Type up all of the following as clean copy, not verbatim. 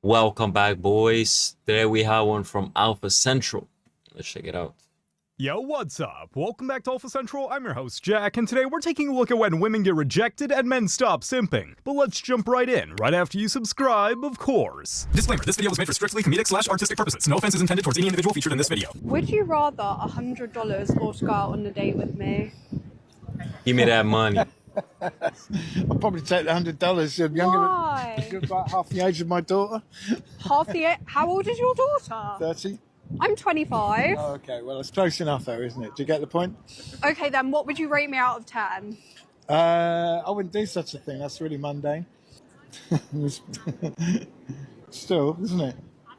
Welcome back, boys. Today we have one from Alpha Central. Let's check it out. Yo, what's up? Welcome back to Alpha Central. I'm your host, Jack, and today we're taking a look at when women get rejected and men stop simping. But let's jump right in, right after you subscribe, of course. Disclaimer, this video was made for strictly comedic/artistic purposes. No offense is intended towards any individual featured in this video. Would you rather $100 or to go out on a date with me? Give me that money. I'll probably take the $100. You're younger. Why? You're about half the age of my daughter. Half the age? How old is your daughter? 30. I'm 25. Oh, okay, well, it's close enough though, isn't it? Do you get the point? Okay, then what would you rate me out of 10? I wouldn't do such a thing. That's really mundane. Still, isn't it?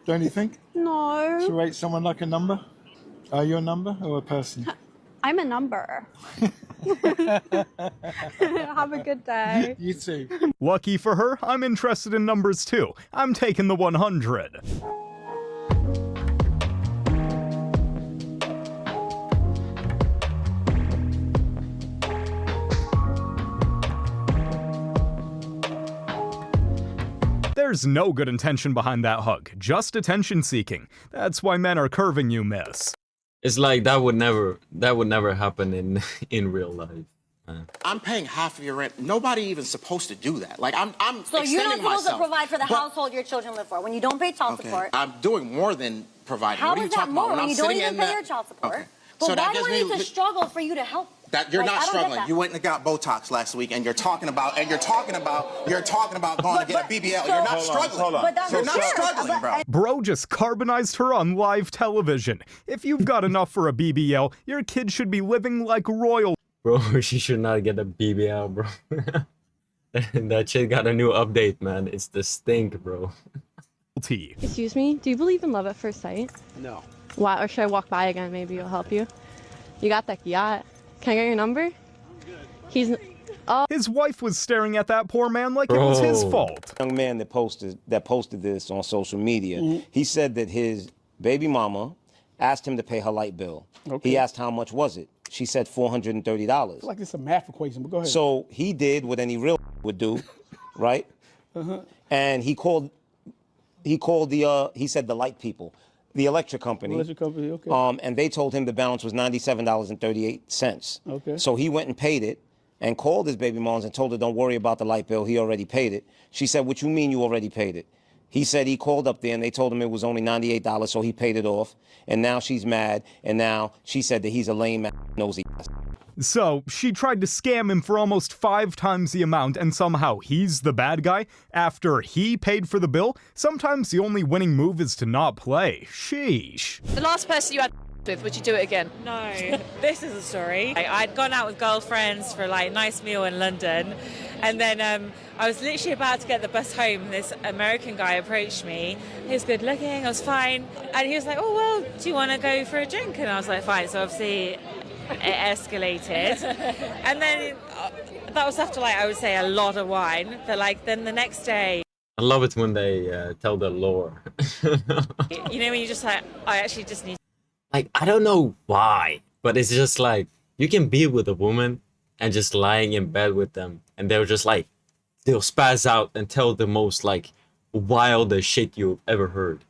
Don't you think? No. To rate someone like a number? Are you a number or a person? I'm a number. Have a good day. You too. Lucky for her, I'm interested in numbers too. I'm taking the 100. There's no good intention behind that hug, just attention seeking. That's why men are curving you, miss. It's like that would never happen in real life. I'm paying half of your rent. Nobody even supposed to do that. Like I'm So you're not extending supposed to myself. provide for the But- household your children live for when you don't pay child Okay, support. I'm doing more than providing. How What are you is that talking more about? When when I'm you don't sitting even in pay that- your child support? Okay. But So that why do gives I need me to struggle for you to help? that you're Like, not I don't get struggling. that. You went and got Botox last week, and you're talking about going to get a BBL. You're not struggling. But that's You're not fair. struggling, bro. Bro just carbonized her on live television. If you've got enough for a BBL, your kid should be living like royal. Bro, she should not get a BBL, bro. That shit got a new update, man. It's the stink, bro. Excuse me, do you believe in love at first sight? No. Why? Or should I walk by again? Maybe it'll help you. You got that yacht. Can I get your number? He's. His wife was staring at that poor man like it was his Bro. fault. Young man that posted this on social media, he said that his baby mama asked him to pay her light bill. He asked how much was it. She said $430. Like it's a math equation, but go ahead. So he did what any real would do, right? And he said the light people, the electric company. Electric company, okay. And they told him the balance was $97.38. Okay. So he went and paid it and called his baby moms and told her, don't worry about the light bill. He already paid it. She said, what you mean you already paid it? He said he called up there and they told him it was only $98, so he paid it off. And now she's mad. And now she said that he's a lame nosy ass. So, she tried to scam him for almost 5 times the amount, and somehow he's the bad guy after he paid for the bill? Sometimes the only winning move is to not play. Sheesh. The last person you had with, would you do it again? No, this is a story. I'd gone out with girlfriends for like a nice meal in London, and then I was literally about to get the bus home, and this American guy approached me. He was good looking, I was fine, and he was like, oh well, do you want to go for a drink? And I was like, fine. So obviously it escalated, and then that was after like I would say a lot of wine, but like then the next day, I love it when they tell the lore. you know, when you just like, I actually just need. Like, I don't know why, but it's just like, you can be with a woman and just lying in bed with them, and they'll just like, they'll spaz out and tell the most like wildest shit you've ever heard.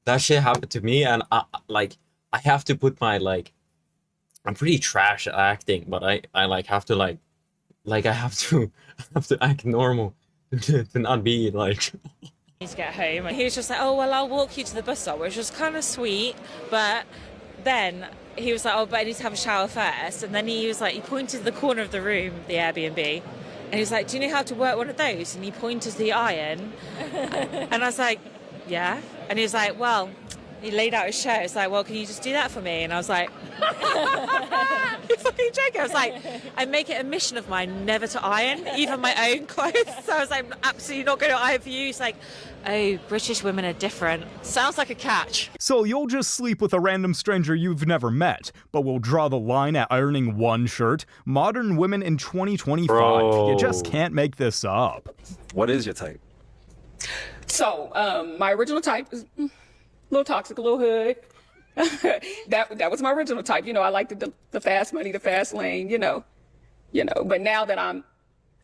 That shit happened to me, and I have to put my like, I'm pretty trash at acting, but I like have to I have to act normal to not be like. Need to get home, and he was just like, oh well, I'll walk you to the bus stop, which was kind of sweet, but then he was like, oh, but I need to have a shower first. And then he was like, he pointed to the corner of the room, the Airbnb, and he was like, do you know how to work one of those? And he pointed to the iron, and I was like, yeah. And he was like, well, he laid out his shirt. It's like, well, can you just do that for me? And I was like, you're fucking joking. I was like, I make it a mission of mine never to iron, even my own clothes. So I was like, I'm absolutely not going to iron for you. He's like, oh, British women are different. Sounds like a catch. So you'll just sleep with a random stranger you've never met, but we'll draw the line at ironing one shirt? Modern women in 2025. Bro. You just can't make this up. What is your type? So, my original type is a little toxic, a little hood. that was my original type. You know, I liked the fast money, the fast lane, you know. But now that I'm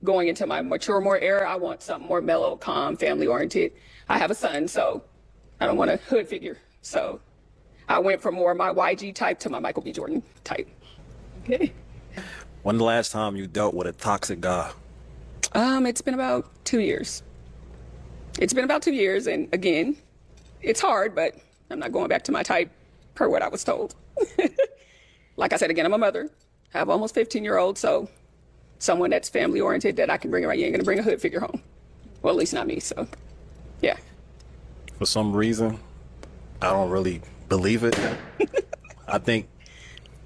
going into my mature more era, I want something more mellow, calm, family oriented. I have a son, so I don't want a hood figure. So I went from more my YG type to my Michael B. Jordan type. Okay. When the last time you dealt with a toxic guy? It's been about 2 years. It's been about 2 years, and again, it's hard, but I'm not going back to my type per what I was told. Like I said, again, I'm a mother. I have almost 15-year-old, so someone that's family oriented that I can bring around. You ain't gonna bring a hood figure home. Well, at least not me, so yeah. For some reason, I don't really believe it. I think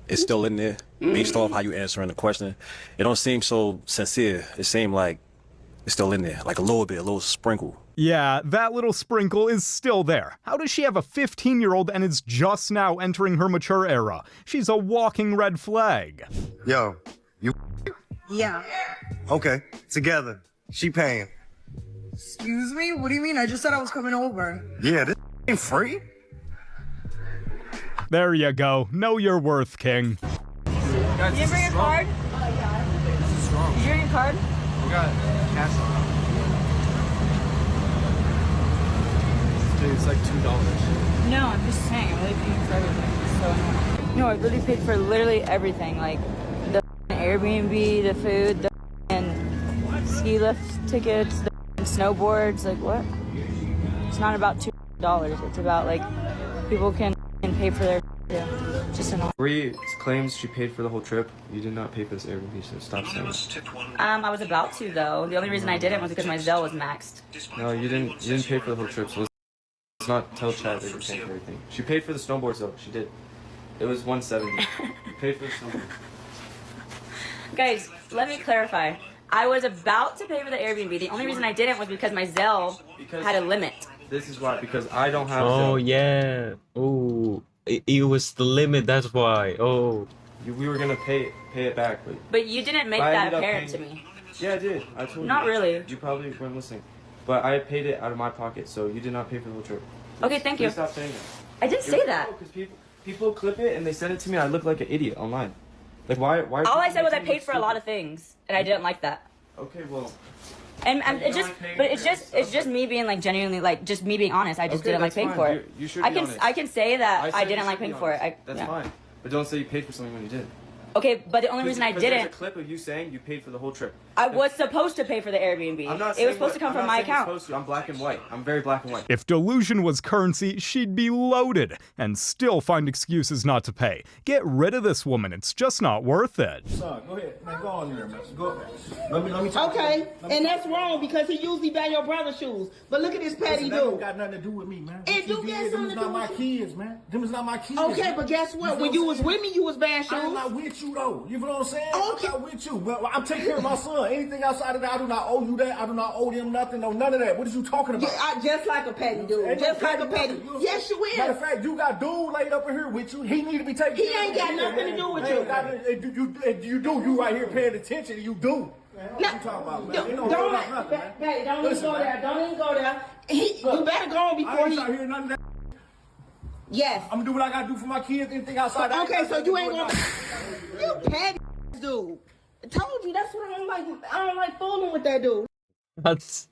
it's still in there based off how you answering the question. It don't seem so sincere. It seemed like it's still in there, like a little sprinkle. Yeah, that little sprinkle is still there. How does she have a 15-year-old and is just now entering her mature era? She's a walking red flag. Yo, you. Yeah. Okay, together. She paying. Excuse me? What do you mean? I just said I was coming over. Yeah, this ain't free. There you go. Know your worth, King. You didn't bring a card? Did you bring a card? We got cash on. Dude, it's like $2. No, I'm just saying. I'm really paying for everything. It's so annoying. No, I really paid for literally everything. Like the Airbnb, the food, the ski lift tickets, the snowboards. Like what? It's not about $2. It's about like people can pay for their just annoying. Bree claims she paid for the whole trip. You did not pay for this Airbnb, so stop saying it. I was about to though. The only reason I didn't was because my Zelle was maxed. No, you didn't pay for the whole trip, so let's not tell Chad that you're paying for everything. She paid for the snowboards though, she did. It was $170. You paid for the snowboards. Guys, let me clarify. I was about to pay for the Airbnb. The only reason I didn't was because my Zelle had a limit. This is why, because I don't have Oh, Zelle. yeah. Oh, it was the limit, that's why. Oh. We were gonna pay it back, But you didn't make I that ended up apparent to paying- me. Yeah, I did. I told you. Not really. You probably weren't listening. But I paid it out of my pocket, so you did not pay for the whole trip. Okay, thank you. Please stop saying that. I didn't say that. Because people clip it and they send it to me and I look like an idiot online. Like, why? All I said was I paid for a lot of things, and I didn't like that. Okay, well. And it's just me being like genuinely like just me being honest. I just didn't like paying for it. You should I be can honest. I can say that I said didn't you like should be paying for it. honest. That's fine. But don't say you paid for something when you didn't. Okay, but the only reason I There's didn't. a clip of you saying you paid for the whole trip. I was supposed to pay for the Airbnb. I'm not It was saying supposed to come I'm from not my saying you're account. supposed to. I'm black and white. I'm very black and white. If delusion was currency, she'd be loaded and still find excuses not to pay. Get rid of this woman. It's just not worth it. Son, go ahead. Man, go on there, man. Go. Let me talk to Okay, you. Let me and talk that's wrong because he usually buy your brother's shoes. But look at this petty Listen, that don't dude. got nothing to do with me, man. It do get something to Them is do not my with kids, man. Them is not my kids. Okay, man. but guess what? feel When you I'm was saying? with me, you was buying shoes. I'm not with you though. You know what I'm saying? Okay. I'm not with you. Well, I'm taking care of my son. Anything outside of that, I do not owe you that. I do not owe them nothing. No, none of that. What is you talking about? Just like a petty dude. Ain't Just no like a petty. nothing. You- Yes, you is. Matter of fact, you got dude laid up in here with you. He need to be taken He care of. ain't got nothing to do with you. You do. You right here paying attention. You do. What No, you talking about, man? don't, Ain't no don't, nothing, man. babe, don't Listen, even go man. there. Don't even go there. You better go on I before ain't he. trying to hear none of that. Yes. I'm gonna do what I gotta do for my kids. Anything outside that. Okay, so you ain't gonna. You petty dude. I told you that's what I don't like. I don't like fooling with that dude.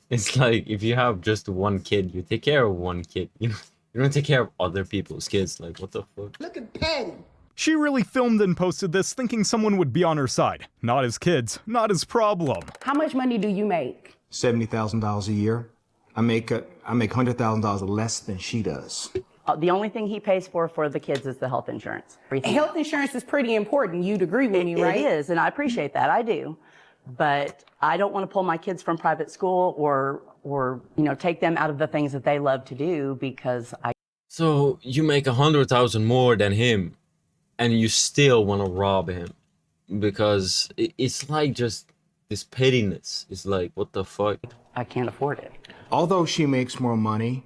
It's like if you have just one kid, you take care of one kid. You don't take care of other people's kids. Like, what the fuck? Look at petty. She really filmed and posted this thinking someone would be on her side. Not his kids, not his problem. How much money do you make? $70,000 a year. I make $100,000 less than she does. The only thing he pays for the kids is the health insurance. Health insurance is pretty important. You'd agree with me, right? It is, and I appreciate that. I do. But I don't want to pull my kids from private school or take them out of the things that they love to do because I. So you make 100,000 more than him, and you still want to rob him, because it's like just this pettiness. It's like, what the fuck? I can't afford it. Although she makes more money,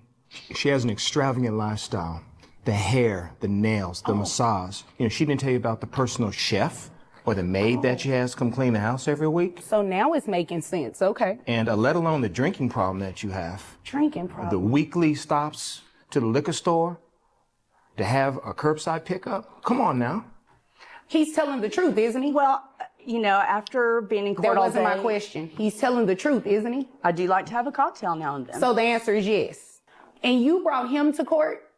she has an extravagant lifestyle. The hair, the nails, the massage. She didn't tell you about the personal chef or the maid that she has come clean the house every week. So now it's making sense. Okay. And let alone the drinking problem that you have. Drinking problem. The weekly stops to the liquor store to have a curbside pickup. Come on now. He's telling the truth, isn't he? Well, After being in court That all wasn't my day, question. He's telling the truth, isn't he? I do like to have a cocktail now and then. So the answer is yes. And you brought him to court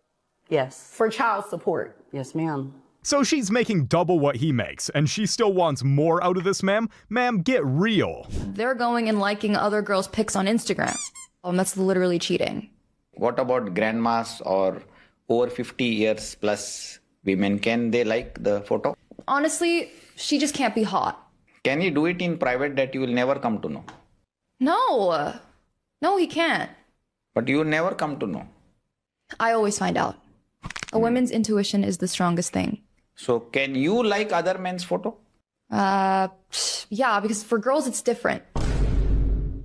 Yes. for child support. Yes, ma'am. So she's making double what he makes, and she still wants more out of this, ma'am? Ma'am, get real. They're going and liking other girls' pics on Instagram. That's literally cheating. What about grandmas or over 50 years plus women? Can they like the photo? Honestly, she just can't be hot. Can you do it in private that you will never come to know? No. No, he can't. But you will never come to know. I always find out. A woman's intuition is the strongest thing. So can you like other men's photo? Yeah, because for girls it's different.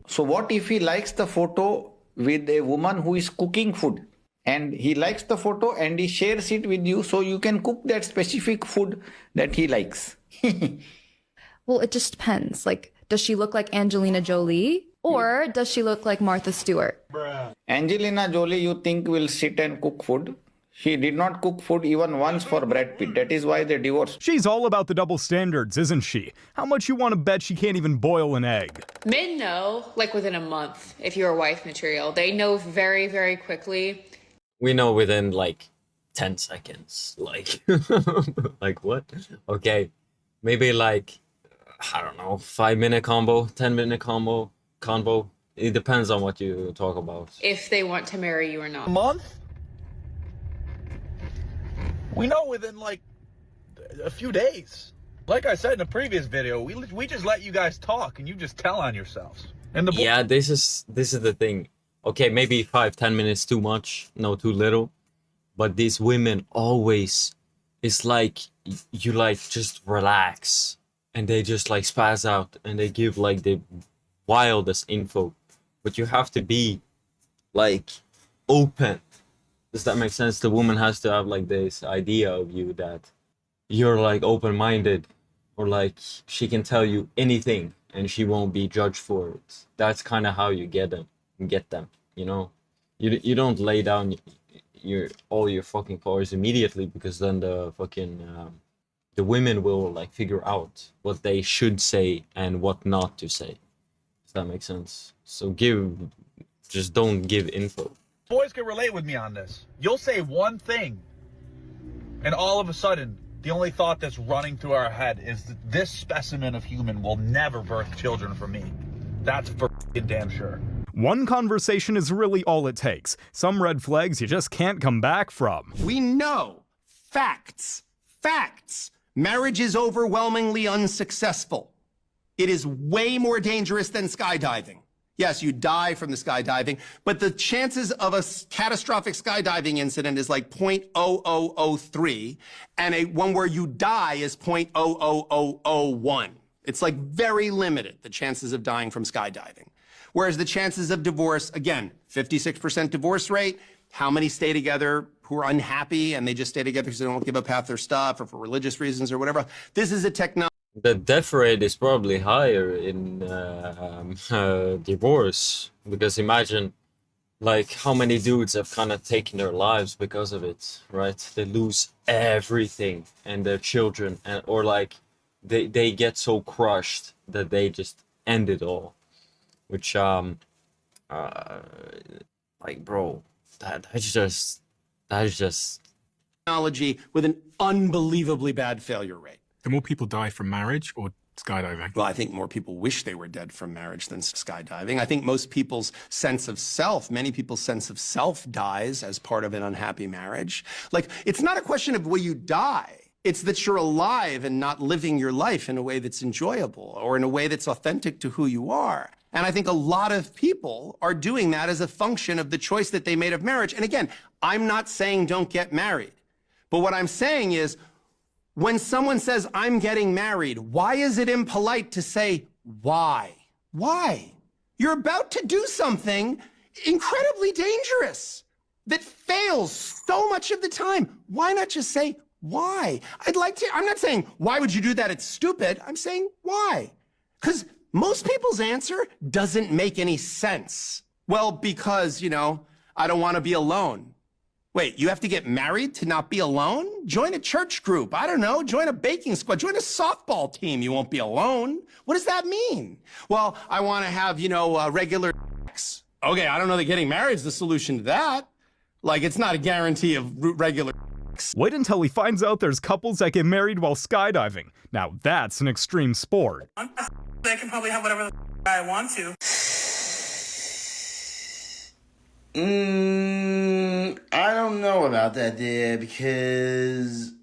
So what if he likes the photo with a woman who is cooking food? And he likes the photo and he shares it with you so you can cook that specific food that he likes. Well, it just depends. Like, does she look like Angelina Jolie? Or does she look like Martha Stewart? Angelina Jolie, you think, will sit and cook food? She did not cook food even once for Brad Pitt. That is why they divorced. She's all about the double standards, isn't she? How much you want to bet she can't even boil an egg? Men know, like within a month, if you're wife material. They know very, very quickly. We know within like 10 seconds. Like, like what? Okay, maybe like, I don't know, 5-minute combo, 10-minute combo. It depends on what you talk about. If they want to marry you or not. A month? We know within like a few days. Like I said in the previous video, we just let you guys talk and you just tell on yourselves. And yeah, this is the thing. Okay, maybe 5-10 minutes too much, no, too little. But these women always, it's like you like just relax and they just like spaz out and they give like the wildest info. But you have to be like open. Does that make sense? The woman has to have like this idea of you that you're like open-minded, or like she can tell you anything and she won't be judged for it. That's kind of how you get them, you know? You don't lay down all your fucking cards immediately, because then the fucking the women will like figure out what they should say and what not to say. Does that make sense? So just don't give info. Boys can relate with me on this. You'll say one thing, and all of a sudden, the only thought that's running through our head is that this specimen of human will never birth children for me. That's for damn sure. One conversation is really all it takes. Some red flags you just can't come back from. We know. Facts. Marriage is overwhelmingly unsuccessful. It is way more dangerous than skydiving. Yes, you die from the skydiving, but the chances of a catastrophic skydiving incident is like 0.0003, and one where you die is 0.00001. It's like very limited, the chances of dying from skydiving. Whereas the chances of divorce, again, 56% divorce rate. How many stay together who are unhappy and they just stay together because they don't give up half their stuff or for religious reasons or whatever? This is a technology. The death rate is probably higher in divorce, because imagine like how many dudes have kind of taken their lives because of it, right? They lose everything and their children, or like they get so crushed that they just end it all, which like bro, that is just technology with an unbelievably bad failure rate. Do more people die from marriage or skydiving? Well, I think more people wish they were dead from marriage than skydiving. I think most people's sense of self, many people's sense of self dies as part of an unhappy marriage. Like, it's not a question of will you die. It's that you're alive and not living your life in a way that's enjoyable or in a way that's authentic to who you are. And I think a lot of people are doing that as a function of the choice that they made of marriage. And again, I'm not saying don't get married. But what I'm saying is, when someone says, I'm getting married, why is it impolite to say, why? Why? You're about to do something incredibly dangerous that fails so much of the time. Why not just say, why? I'm not saying, why would you do that? It's stupid. I'm saying, why? Because most people's answer doesn't make any sense. Well, because, I don't want to be alone. Wait, you have to get married to not be alone? Join a church group. I don't know. Join a baking squad. Join a softball team. You won't be alone. What does that mean? Well, I want to have, regular sex. Okay, I don't know that getting married is the solution to that. Like, it's not a guarantee of regular sex. Wait until he finds out there's couples that get married while skydiving. Now that's an extreme sport. They can probably have whatever I want to. I don't know about that, dear, because...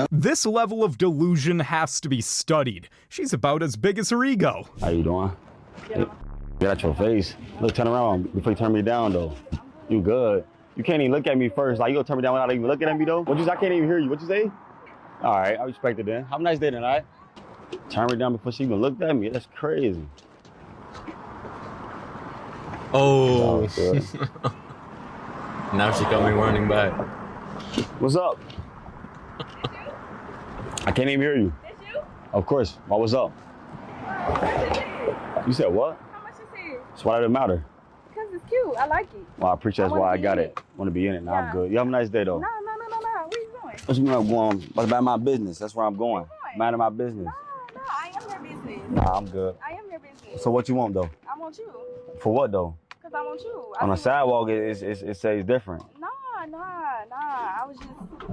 This level of delusion has to be studied. She's about as big as her ego. How you doing? Yeah. Get out your face. Look, turn around before you turn me down, though. You good. You can't even look at me first. Like, you gonna turn me down without even looking at me, though? I can't even hear you. What you say? All right, I respect it then. Have a nice day tonight. Turn me down before she even looked at me. That's crazy. Oh. Now she got me running back. What's up? I can't even hear you. Did you? Of course. What's up? You said what? How much is it? So why does it matter? Because it's cute. I like it. Well, I appreciate that's why I got it. Want to be in it. Nah, I'm good. You have a nice day, though. No. Where you going? What you mean I'm going? About my business. That's where I'm going. Minding my business. No, I am your business. Nah, I'm good. I am your business. So what you want, though? I want you. For what, though? Because I want you. On the sidewalk, it says different. Nah. I was just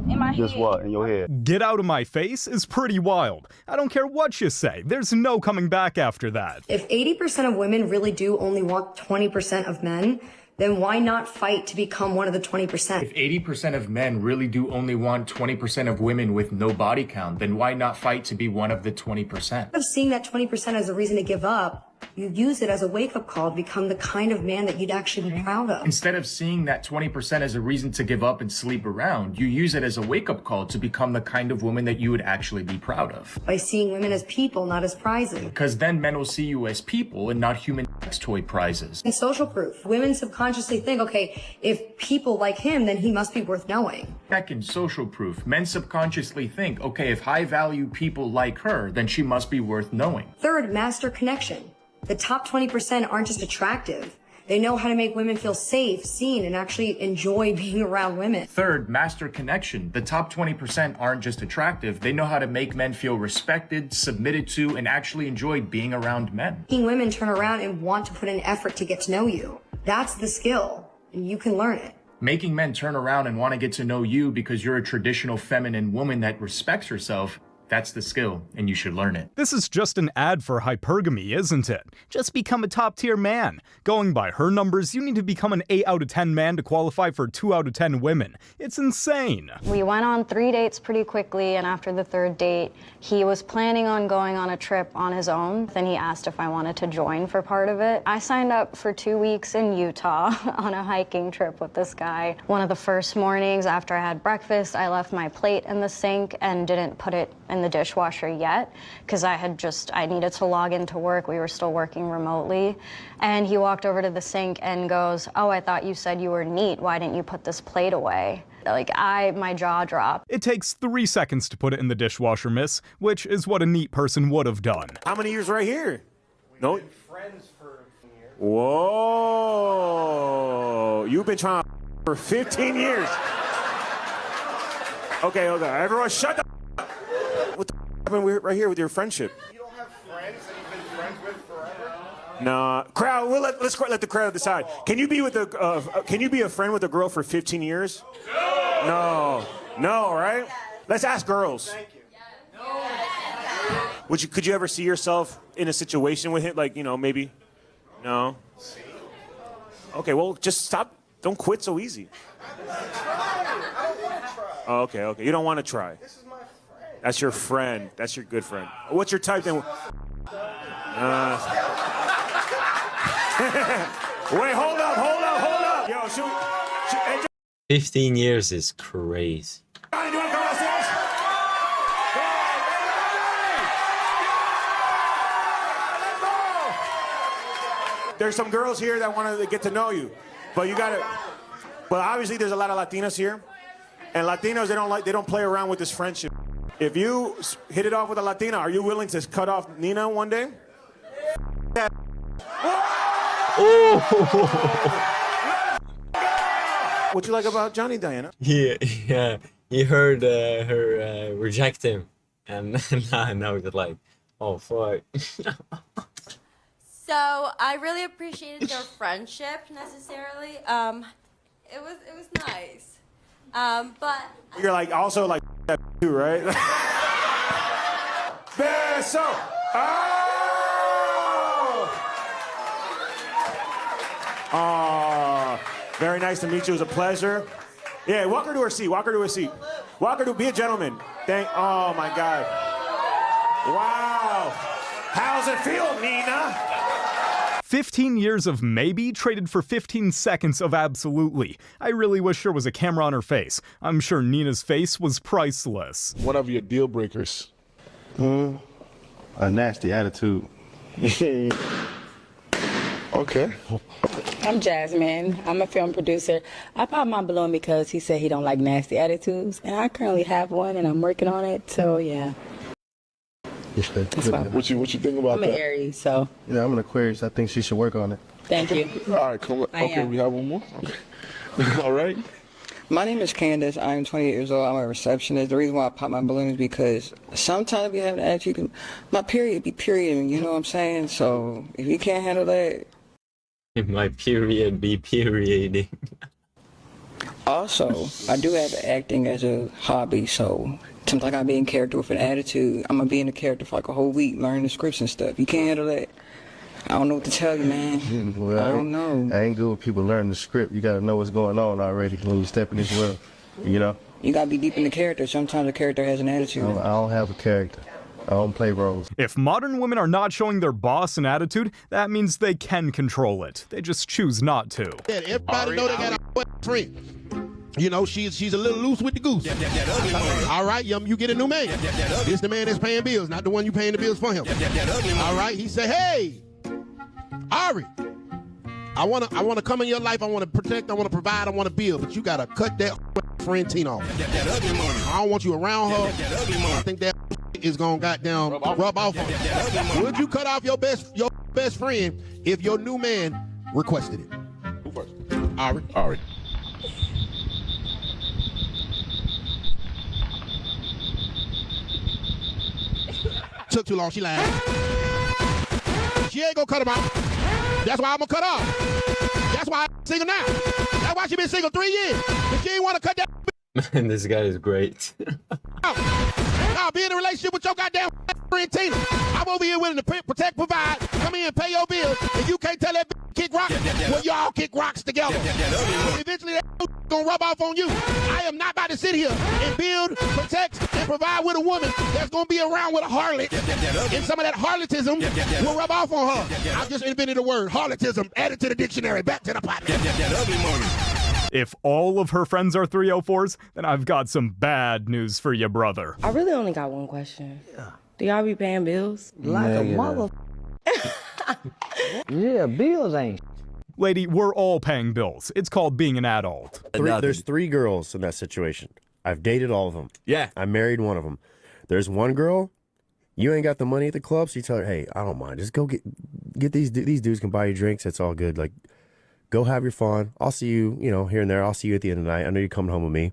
in my head. Just what? In your head? Get out of my face is pretty wild. I don't care what you say. There's no coming back after that. If 80% of women really do only want 20% of men, then why not fight to become one of the 20%? If 80% of men really do only want 20% of women with no body count, then why not fight to be one of the 20%? Instead of seeing that 20% as a reason to give up, you use it as a wake-up call to become the kind of man that you'd actually be proud of. Instead of seeing that 20% as a reason to give up and sleep around, you use it as a wake-up call to become the kind of woman that you would actually be proud of. By seeing women as people, not as prizes. Because then men will see you as people and not human sex toy prizes. And social proof. Women subconsciously think, okay, if people like him, then he must be worth knowing. Second, social proof. Men subconsciously think, okay, if high-value people like her, then she must be worth knowing. Third, master connection. The top 20% aren't just attractive. They know how to make women feel safe, seen, and actually enjoy being around women. Third, master connection. The top 20% aren't just attractive. They know how to make men feel respected, submitted to, and actually enjoy being around men. Making women turn around and want to put in effort to get to know you. That's the skill, and you can learn it. Making men turn around and want to get to know you because you're a traditional feminine woman that respects herself, that's the skill, and you should learn it. This is just an ad for hypergamy, isn't it? Just become a top-tier man. Going by her numbers, you need to become an 8 out of 10 man to qualify for 2 out of 10 women. It's insane. We went on 3 dates pretty quickly, and after the 3rd date, he was planning on going on a trip on his own. Then he asked if I wanted to join for part of it. I signed up for 2 weeks in Utah on a hiking trip with this guy. One of the first mornings after I had breakfast, I left my plate in the sink and didn't put it in the dishwasher yet because I needed to log into work. We were still working remotely. And he walked over to the sink and goes, "Oh, I thought you said you were neat. Why didn't you put this plate away?" My jaw dropped. It takes 3 seconds to put it in the dishwasher, miss, which is what a neat person would have done. How many years right here? No. Whoa. You've been trying for 15 years. Okay. Everyone shut the What the happened right here with your friendship? You don't have friends that you've been friends with forever? Nah. Crowd, let's let the crowd decide. Can you be a friend with a girl for 15 years? No, right? Let's ask girls. Thank you. Could you ever see yourself in a situation with him, maybe? No. Okay, well, just stop. Don't quit so easy. Oh, okay. You don't want to try. This is my friend. That's your friend. That's your good friend. What's your type then? Wait, hold up. Yo, 15 years is crazy. There's some girls here that want to get to know you, but obviously there's a lot of Latinas here, and Latinos they don't play around with this friendship. If you hit it off with a Latina, are you willing to cut off Nina one day? What you like about Johnny, Diana? Yeah. He heard her reject him, and now he's like, oh fuck. So I really appreciated their friendship necessarily. It was nice. But You're like also like that too, right? Beso. Oh, very nice to meet you. It was a pleasure. Yeah, walk her to her seat. Walk her to her seat. Walk her to be a gentleman. Oh my God. Wow. How's it feel, Nina? 15 years of maybe traded for 15 seconds of absolutely. I really wish there was a camera on her face. I'm sure Nina's face was priceless. What are your deal breakers? A nasty attitude. Okay. I'm Jasmine. I'm a film producer. I popped my balloon because he said he don't like nasty attitudes, and I currently have one, and I'm working on it. So yeah. What you think about I'm that? an Aries, so. Yeah, I'm an Aquarius. I think she should work on it. Thank you. All right, come on. Okay, we have one more. Okay. All right. My name is Candace. I'm 28 years old. I'm a receptionist. The reason why I pop my balloon is because sometimes you have an attitude. My period be period, you know what I'm saying? So if you can't handle that. My period be perioding. Also, I do have acting as a hobby, so sometimes I gotta be in character with an attitude. I'm gonna be in the character for like a whole week, learning the scripts and stuff. You can't handle that. I don't know what to tell you, man. Well, I don't know. I ain't good with people learning the script. You gotta know what's going on already when you step in this world, you know? You gotta be deep in the character. Sometimes the character has an attitude. I don't have a character. I don't play roles. If modern women are not showing their boss an attitude, that means they can control it. They just choose not to. Everybody know they got a friend. You know, she's a little loose with the goose. All right, you get a new man. This the man that's paying bills, not the one you paying the bills for him. All right, he say, hey, Ari, I wanna come in your life. I wanna protect. I wanna provide. I wanna build. But you gotta cut that friend Tina off. I don't want you around her. I think that is gonna goddamn rub off on you. Would you cut off your best friend if your new man requested it? Who first? Ari. Took too long. She lied. She ain't gonna cut him off. That's why I'm gonna cut off. That's why I'm single now. That's why she been single 3 years. But she ain't wanna cut that. Man, this guy is great. I'll be in a relationship with your goddamn friend Tina. I'm over here willing to protect, provide, come in and pay your bills, and you can't tell that kick rock. Well, y'all kick rocks together. But eventually that gonna rub off on you. I am not about to sit here and build, protect, and provide with a woman that's gonna be around with a harlot, and some of that harlotism will rub off on her. I just invented the word harlotism. Add it to the dictionary. Back to the pot. If all of her friends are 304s, then I've got some bad news for you, brother. I really only got one question. Do y'all be paying bills? Like a mother. Yeah, bills ain't. Lady, we're all paying bills. It's called being an adult. There's 3 girls in that situation. I've dated all of them. Yeah. I married one of them. There's one girl, you ain't got the money at the club, so you tell her, hey, I don't mind. Just go get these dudes can buy you drinks. It's all good. Like, go have your fun. I'll see you, here and there. I'll see you at the end of the night. I know you're coming home with me.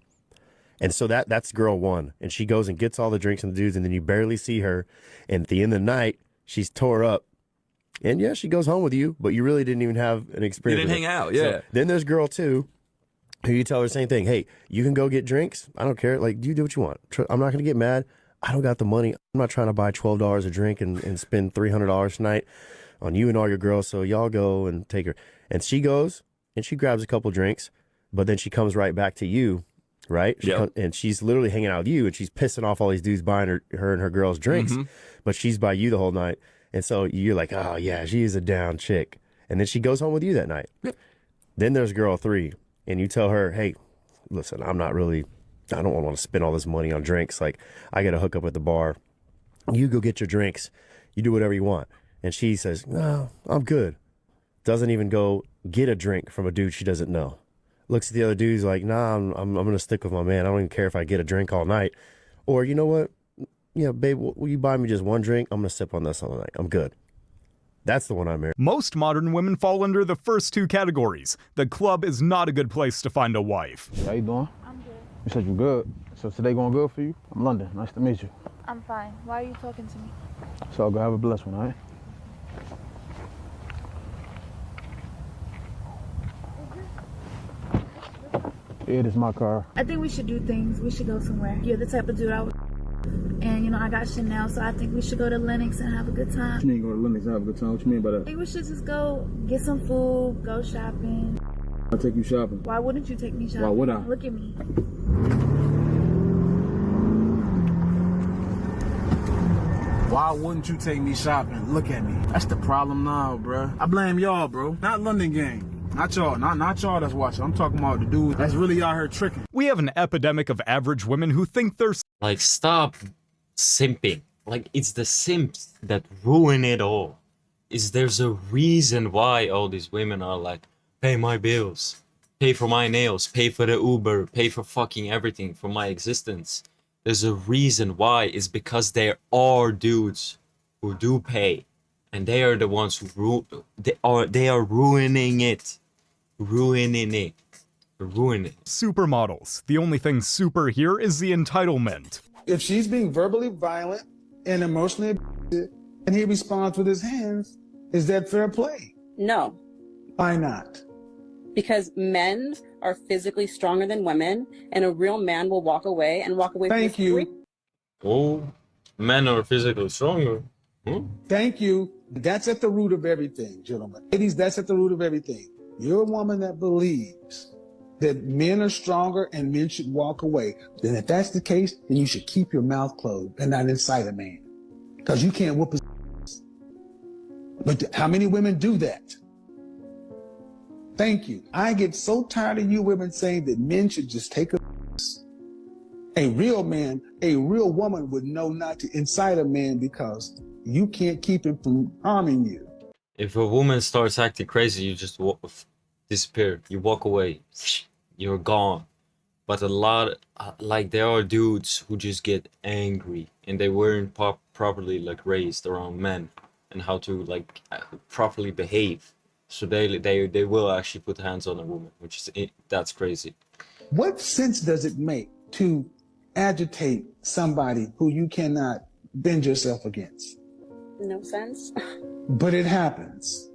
And so that's girl 1. And she goes and gets all the drinks and the dudes, and then you barely see her. And at the end of the night, she's tore up. And yeah, she goes home with you, but you really didn't even have an experience. You didn't hang out, yeah. So then there's girl 2, who you tell her the same thing. Hey, you can go get drinks. I don't care. Like, you do what you want. I'm not going to get mad. I don't got the money. I'm not trying to buy $12 a drink and spend $300 tonight on you and all your girls. So y'all go and take her. And she goes and she grabs a couple drinks, but then she comes right back to you, right? And she's literally hanging out with you, and she's pissing off all these dudes buying her and her girls drinks, but she's by you the whole night. And so you're like, oh yeah, she's a down chick. And then she goes home with you that night. Then there's girl 3, and you tell her, hey, listen, I don't want to spend all this money on drinks. Like, I got to hook up at the bar. You go get your drinks. You do whatever you want. And she says, no, I'm good. Doesn't even go get a drink from a dude she doesn't know. Looks at the other dudes like, nah, I'm going to stick with my man. I don't even care if I get a drink all night. Or, you know what? Yeah, babe, will you buy me just one drink? I'm going to sip on this all night. I'm good. That's the one I married. Most modern women fall under the first two categories. The club is not a good place to find a wife. How you doing? I'm good. You said you good. So today going good for you? I'm London. Nice to meet you. I'm fine. Why are you talking to me? So go have a blessed one, all right? It is my car. I think we should do things. We should go somewhere. You're the type of dude I would. And, you know, I got Chanel, so I think we should go to Lennox and have a good time. What you mean go to Lennox and have a good time? What you mean by that? I think we should just go get some food, go shopping. I'll take you shopping. Why wouldn't you take me shopping? Why would I? Look at me. Why wouldn't you take me shopping? Look at me. That's the problem now, bro. I blame y'all, bro. Not London gang. Not y'all. Not y'all that's watching. I'm talking about the dude that's really out here tricking. We have an epidemic of average women who think they're Like, stop simping. Like, it's the simps that ruin it all. There's a reason why all these women are like, pay my bills, pay for my nails, pay for the Uber, pay for fucking everything for my existence. There's a reason why. It's because there are dudes who do pay, and they are the ones who they are ruining it. Supermodels. The only thing super here is the entitlement. If she's being verbally violent and emotionally abusive, and he responds with his hands, is that fair play? No. Why not? Because men are physically stronger than women, and a real man will walk away Thank you. Oh, men are physically stronger. Thank you. That's at the root of everything, gentlemen. Ladies, that's at the root of everything. You're a woman that believes that men are stronger and men should walk away. Then if that's the case, then you should keep your mouth closed and not incite a man. Because you can't whoop his ass. But how many women do that? Thank you. I get so tired of you women saying that men should just take a real man, a real woman would know not to incite a man because you can't keep him from harming you. If a woman starts acting crazy, you just disappear. You walk away. You're gone. But a lot, like, there are dudes who just get angry and they weren't properly like raised around men and how to like properly behave. So they will actually put hands on a woman, which is that's crazy. What sense does it make to agitate somebody who you cannot bend yourself against? No sense. But it happens.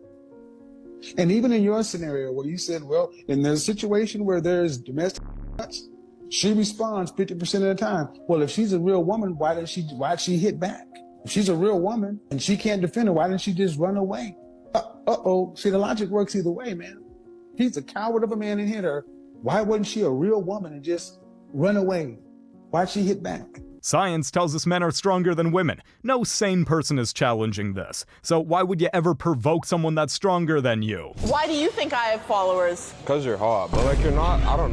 And even in your scenario where you said, well, in the situation where there's domestic violence, she responds 50% of the time. Well, if she's a real woman, why'd she hit back? If she's a real woman and she can't defend her, why didn't she just run away? Uh-oh. See, the logic works either way, man. He's a coward of a man and hit her. Why wasn't she a real woman and just run away? Why'd she hit back? Science tells us men are stronger than women. No sane person is challenging this. So why would you ever provoke someone that's stronger than you? Why do you think I have followers? Because you're hot, but like you're not, I don't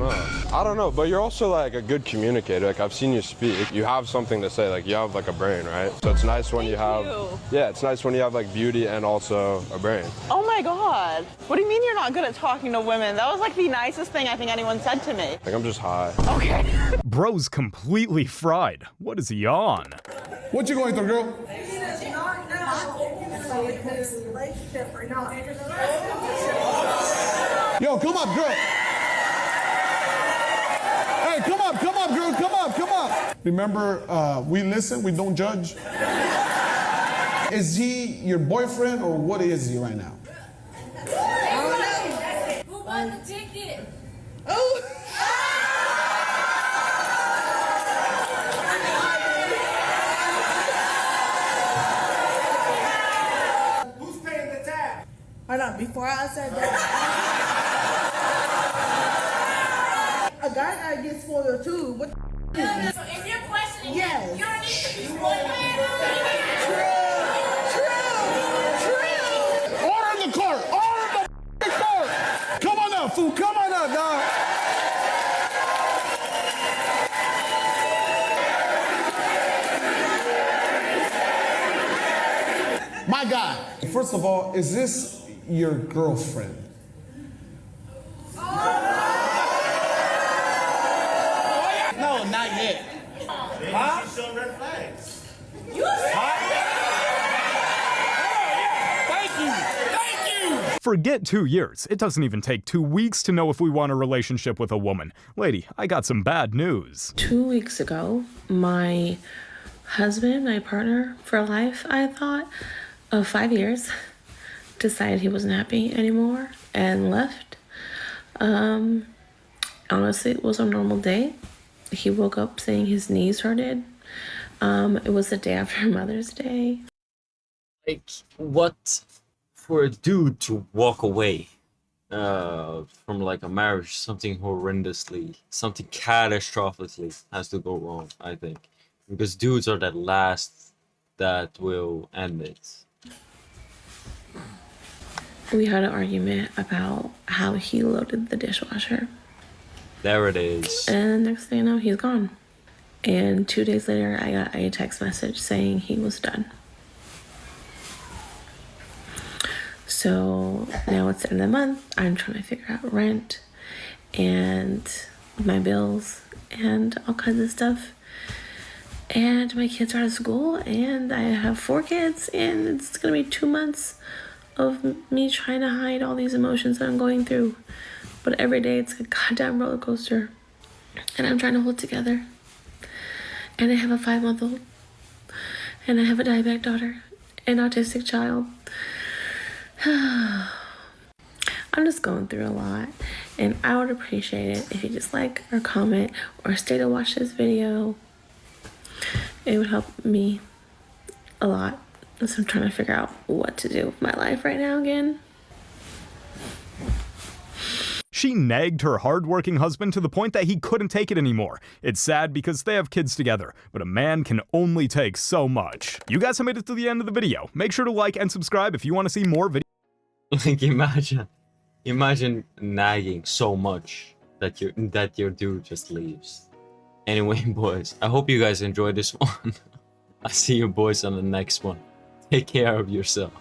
know, but you're also like a good communicator. Like I've seen you speak. You have something to say, like you have like a brain, right? So it's nice when you have, yeah, it's nice when you have like beauty and also a brain. Oh my God. What do you mean you're not good at talking to women? That was like the nicest thing I think anyone said to me. Like I'm just high. Okay. Bro's completely fried. What is he on? What you going through, girl? Yo, come up, girl. Hey, come up, girl. Come up. Remember, we listen, we don't judge. Is he your boyfriend or what is he right now? Who bought the ticket? Oh. Hold on, before I said that, a guy gotta get spoiled too. What the So if you're questioning yes. him, you don't need to be spoiled. True. Order the cart. Come on up, fool. Come on up, dog. My God. First of all, is this your girlfriend? No, not yet. Huh? She's showing red flags. You Thank you. Forget 2 years. It doesn't even take 2 weeks to know if we want a relationship with a woman. Lady, I got some bad news. 2 weeks ago, my husband, my partner for life, I thought, of 5 years, decided he wasn't happy anymore and left. Honestly, it was a normal day. He woke up saying his knees hurted. It was the day after Mother's Day. Like, what for a dude to walk away from like a marriage, something horrendously, something catastrophically has to go wrong, I think. Because dudes are the last that will end it. We had an argument about how he loaded the dishwasher. There it is. And next thing I know, he's gone. And 2 days later, I got a text message saying he was done. So now it's the end of the month. I'm trying to figure out rent and my bills and all kinds of stuff. And my kids are out of school and I have 4 kids and it's gonna be 2 months of me trying to hide all these emotions that I'm going through. But every day it's a goddamn roller coaster. And I'm trying to hold it together. And I have a 5-month-old. And I have a diabetic daughter. An autistic child. I'm just going through a lot. And I would appreciate it if you just like or comment or stay to watch this video. It would help me a lot. So I'm trying to figure out what to do with my life right now again. She nagged her hardworking husband to the point that he couldn't take it anymore. It's sad because they have kids together, but a man can only take so much. You guys have made it to the end of the video. Make sure to like and subscribe if you want to see more videos. Like, imagine nagging so much that your dude just leaves. Anyway, boys, I hope you guys enjoyed this one. I'll see you boys on the next one. Take care of yourself.